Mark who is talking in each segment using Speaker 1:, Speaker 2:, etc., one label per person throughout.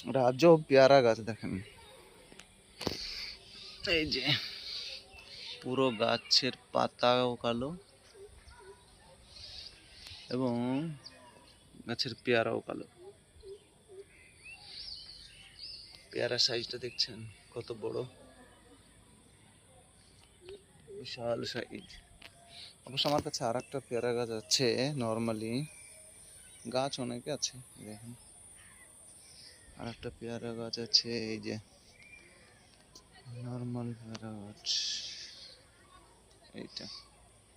Speaker 1: আজব পেয়ারা গাছ দেখেন, এই যে পুরো গাছের পাতাও কালো এবং গাছের পেয়ারাও কালো। পেয়ারা সাইজটা দেখছেন কত বড়, বিশাল সাইজ। অবশ্য আমার কাছে আর একটা পেয়ারা গাছ আছে, নর্মালি গাছ অনেকে আছে, দেখেন আর একটা পেয়ারা গাছ আছে, এই যে নর্মাল পেয়ারা গাছ এইটা,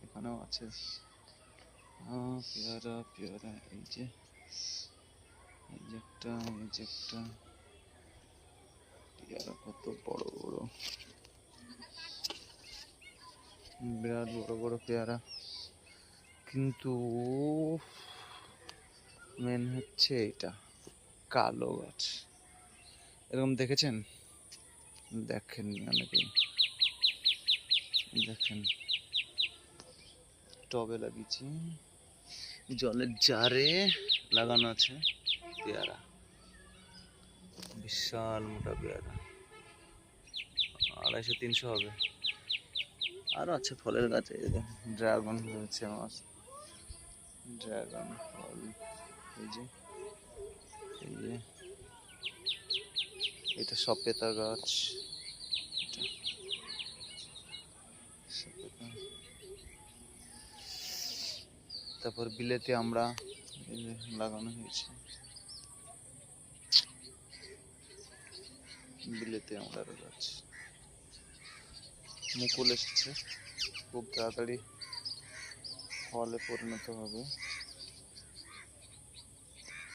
Speaker 1: এখানেও আছে পেয়ারা পেয়ারা, এই যে একটা, এই যে একটা পেয়ারা, কত বড় বড়, বিরাট বড় বড় পেয়ারা। কিন্তু মেন হচ্ছে এটা কালো গাছ, এরকম দেখেছেন? দেখেন অনেকেই, দেখেন টবে লাগিয়েছি, জলের জারে লাগানো আছে পেয়ারা, বিশাল মোটা পেয়ারা, 250-300 হবে। আরো আছে ফলের গাছ, এই যে ড্রাগন হয়েছে আমার, ড্রাগন ফল, এই যে এই যে এটা সপেতা গাছ, সপেতা। তারপর বিলেতি আমড়া এই যে লাগানো হয়েছে, বিলেতি আমড়ার গাছ, মুকুল এসেছে, খুব তাড়াতাড়ি ফলে পরিণত হবে।